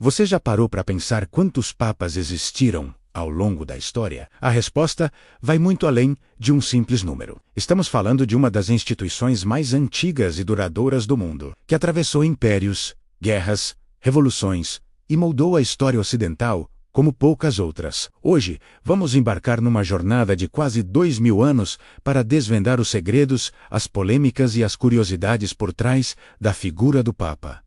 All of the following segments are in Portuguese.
Você já parou para pensar quantos papas existiram ao longo da história? A resposta vai muito além de um simples número. Estamos falando de uma das instituições mais antigas e duradouras do mundo, que atravessou impérios, guerras, revoluções e moldou a história ocidental como poucas outras. Hoje, vamos embarcar numa jornada de quase 2000 anos para desvendar os segredos, as polêmicas e as curiosidades por trás da figura do Papa.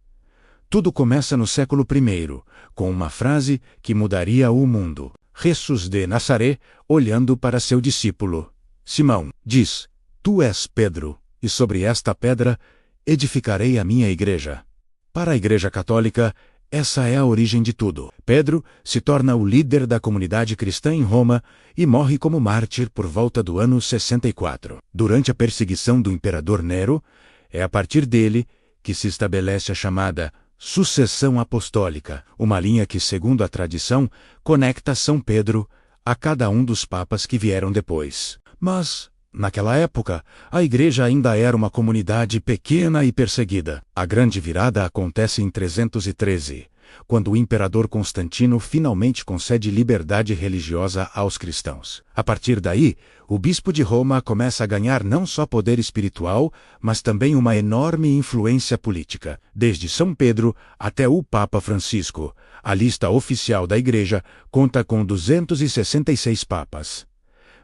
Tudo começa no século I, com uma frase que mudaria o mundo. Jesus de Nazaré, olhando para seu discípulo Simão, diz: Tu és Pedro, e sobre esta pedra edificarei a minha igreja. Para a Igreja Católica, essa é a origem de tudo. Pedro se torna o líder da comunidade cristã em Roma e morre como mártir por volta do ano 64. Durante a perseguição do imperador Nero, é a partir dele que se estabelece a chamada sucessão apostólica, uma linha que, segundo a tradição, conecta São Pedro a cada um dos papas que vieram depois. Mas, naquela época, a igreja ainda era uma comunidade pequena e perseguida. A grande virada acontece em 313, quando o imperador Constantino finalmente concede liberdade religiosa aos cristãos. A partir daí, o bispo de Roma começa a ganhar não só poder espiritual, mas também uma enorme influência política. Desde São Pedro até o Papa Francisco, a lista oficial da igreja conta com 266 papas.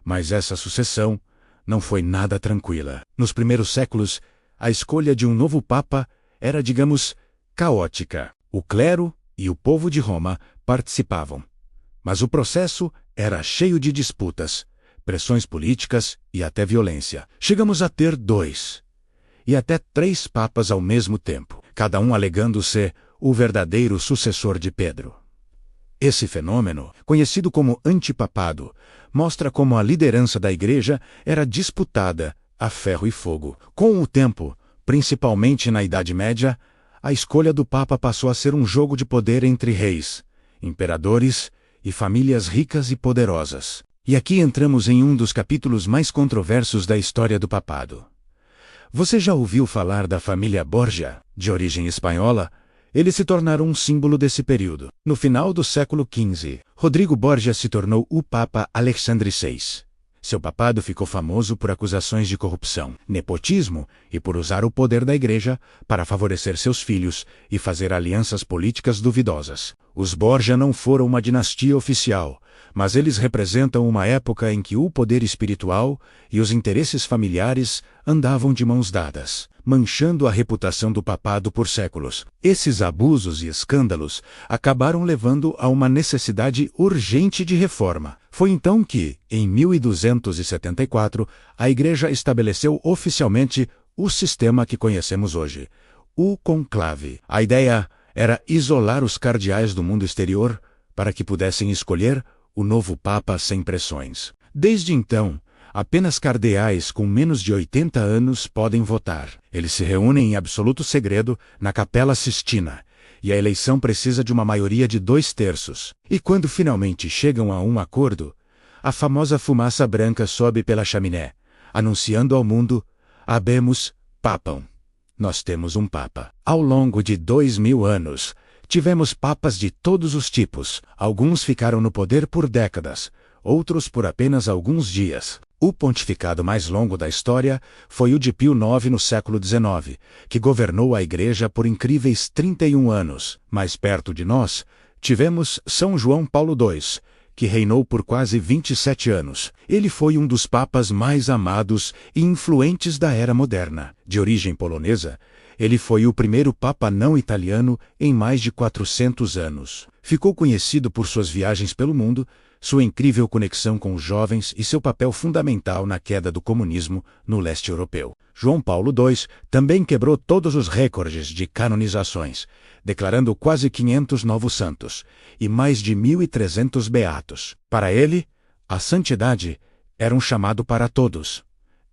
Mas essa sucessão não foi nada tranquila. Nos primeiros séculos, a escolha de um novo papa era, digamos, caótica. O clero e o povo de Roma participavam. Mas o processo era cheio de disputas, pressões políticas e até violência. Chegamos a ter 2 e até 3 papas ao mesmo tempo, cada um alegando ser o verdadeiro sucessor de Pedro. Esse fenômeno, conhecido como antipapado, mostra como a liderança da igreja era disputada a ferro e fogo. Com o tempo, principalmente na Idade Média, a escolha do Papa passou a ser um jogo de poder entre reis, imperadores e famílias ricas e poderosas. E aqui entramos em um dos capítulos mais controversos da história do papado. Você já ouviu falar da família Borgia, de origem espanhola? Eles se tornaram um símbolo desse período. No final do século XV, Rodrigo Borgia se tornou o Papa Alexandre VI. Seu papado ficou famoso por acusações de corrupção, nepotismo e por usar o poder da igreja para favorecer seus filhos e fazer alianças políticas duvidosas. Os Borgia não foram uma dinastia oficial, mas eles representam uma época em que o poder espiritual e os interesses familiares andavam de mãos dadas, manchando a reputação do papado por séculos. Esses abusos e escândalos acabaram levando a uma necessidade urgente de reforma. Foi então que, em 1274, a Igreja estabeleceu oficialmente o sistema que conhecemos hoje, o conclave. A ideia era isolar os cardeais do mundo exterior para que pudessem escolher o novo Papa sem pressões. Desde então, apenas cardeais com menos de 80 anos podem votar. Eles se reúnem em absoluto segredo na Capela Sistina, e a eleição precisa de uma maioria de 2/3. E quando finalmente chegam a um acordo, a famosa fumaça branca sobe pela chaminé, anunciando ao mundo: Habemus Papam. Nós temos um Papa. Ao longo de 2000 anos, tivemos papas de todos os tipos. Alguns ficaram no poder por décadas, outros por apenas alguns dias. O pontificado mais longo da história foi o de Pio IX no século XIX, que governou a Igreja por incríveis 31 anos. Mais perto de nós, tivemos São João Paulo II, que reinou por quase 27 anos. Ele foi um dos papas mais amados e influentes da era moderna. De origem polonesa, ele foi o primeiro papa não italiano em mais de 400 anos. Ficou conhecido por suas viagens pelo mundo, sua incrível conexão com os jovens e seu papel fundamental na queda do comunismo no leste europeu. João Paulo II também quebrou todos os recordes de canonizações, declarando quase 500 novos santos e mais de 1.300 beatos. Para ele, a santidade era um chamado para todos,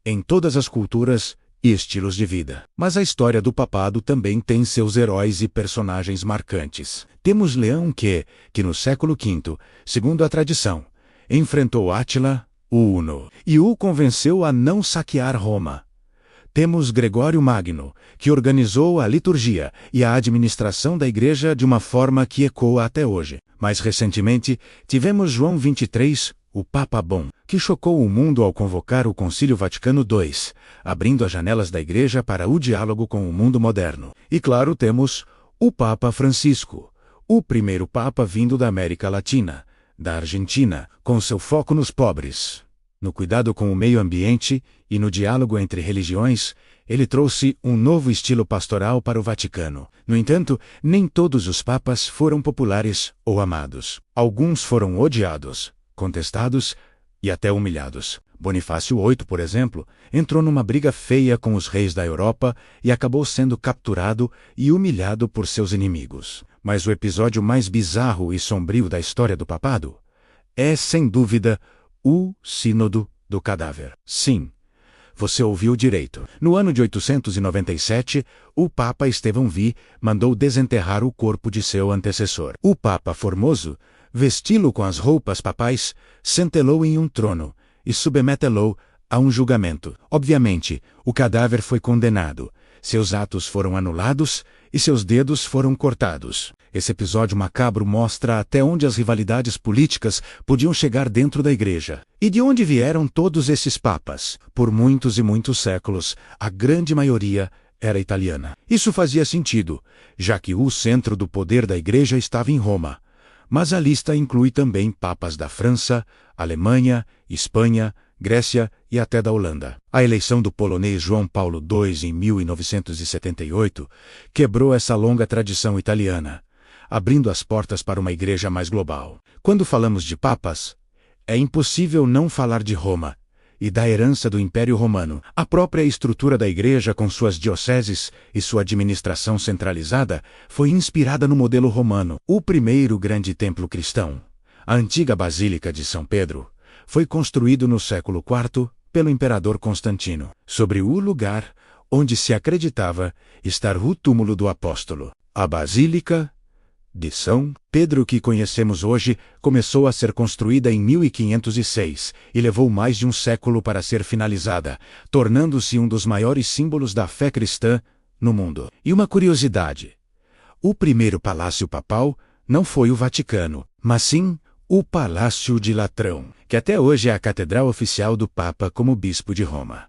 em todas as culturas e estilos de vida. Mas a história do papado também tem seus heróis e personagens marcantes. Temos Leão que no século V, segundo a tradição, enfrentou Átila, o Huno, e o convenceu a não saquear Roma. Temos Gregório Magno, que organizou a liturgia e a administração da Igreja de uma forma que ecoa até hoje. Mais recentemente, tivemos João XXIII, o Papa Bom, que chocou o mundo ao convocar o Concílio Vaticano II, abrindo as janelas da Igreja para o diálogo com o mundo moderno. E claro, temos o Papa Francisco, o primeiro Papa vindo da América Latina, da Argentina, com seu foco nos pobres, no cuidado com o meio ambiente e no diálogo entre religiões. Ele trouxe um novo estilo pastoral para o Vaticano. No entanto, nem todos os papas foram populares ou amados. Alguns foram odiados, contestados e até humilhados. Bonifácio VIII, por exemplo, entrou numa briga feia com os reis da Europa e acabou sendo capturado e humilhado por seus inimigos. Mas o episódio mais bizarro e sombrio da história do papado é, sem dúvida, o Sínodo do Cadáver. Sim, você ouviu direito. No ano de 897, o Papa Estevão V mandou desenterrar o corpo de seu antecessor. O Papa Formoso, vesti-lo com as roupas papais, sentelou em um trono e submetê-lo a um julgamento. Obviamente, o cadáver foi condenado, seus atos foram anulados e seus dedos foram cortados. Esse episódio macabro mostra até onde as rivalidades políticas podiam chegar dentro da Igreja. E de onde vieram todos esses papas? Por muitos e muitos séculos, a grande maioria era italiana. Isso fazia sentido, já que o centro do poder da Igreja estava em Roma. Mas a lista inclui também papas da França, Alemanha, Espanha, Grécia e até da Holanda. A eleição do polonês João Paulo II em 1978 quebrou essa longa tradição italiana, abrindo as portas para uma igreja mais global. Quando falamos de papas, é impossível não falar de Roma e da herança do Império Romano. A própria estrutura da igreja, com suas dioceses e sua administração centralizada, foi inspirada no modelo romano. O primeiro grande templo cristão, a antiga Basílica de São Pedro, foi construído no século IV pelo imperador Constantino, sobre o lugar onde se acreditava estar o túmulo do apóstolo. A Basílica de São Pedro que conhecemos hoje começou a ser construída em 1506 e levou mais de um século para ser finalizada, tornando-se um dos maiores símbolos da fé cristã no mundo. E uma curiosidade: o primeiro palácio papal não foi o Vaticano, mas sim o Palácio de Latrão, que até hoje é a catedral oficial do Papa como bispo de Roma.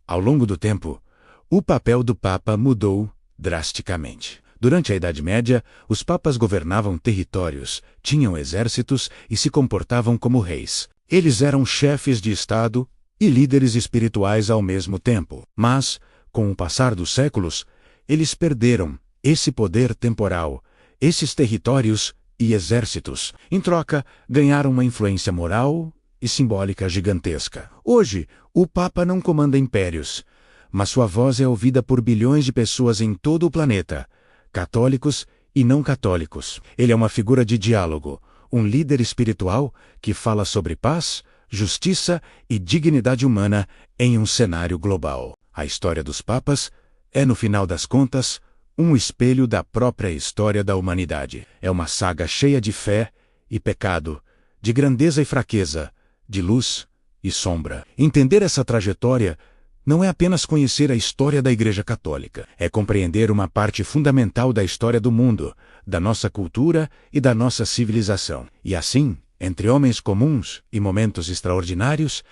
Ao longo do tempo, o papel do Papa mudou drasticamente. Durante a Idade Média, os papas governavam territórios, tinham exércitos e se comportavam como reis. Eles eram chefes de Estado e líderes espirituais ao mesmo tempo. Mas, com o passar dos séculos, eles perderam esse poder temporal, esses territórios e exércitos. Em troca, ganharam uma influência moral e simbólica gigantesca. Hoje, o Papa não comanda impérios, mas sua voz é ouvida por bilhões de pessoas em todo o planeta, católicos e não católicos. Ele é uma figura de diálogo, um líder espiritual que fala sobre paz, justiça e dignidade humana em um cenário global. A história dos papas é, no final das contas, um espelho da própria história da humanidade. É uma saga cheia de fé e pecado, de grandeza e fraqueza, de luz e sombra. Entender essa trajetória não é apenas conhecer a história da Igreja Católica, é compreender uma parte fundamental da história do mundo, da nossa cultura e da nossa civilização. E assim, entre homens comuns e momentos extraordinários,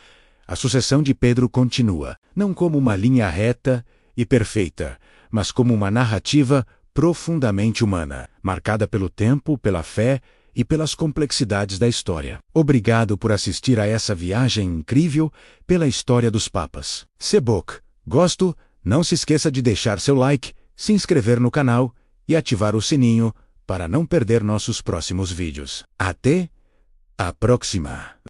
a sucessão de Pedro continua, não como uma linha reta e perfeita, mas como uma narrativa profundamente humana, marcada pelo tempo, pela fé e pelas complexidades da história. Obrigado por assistir a essa viagem incrível pela história dos papas. Sebok, gosto, não se esqueça de deixar seu like, se inscrever no canal e ativar o sininho para não perder nossos próximos vídeos. Até a próxima!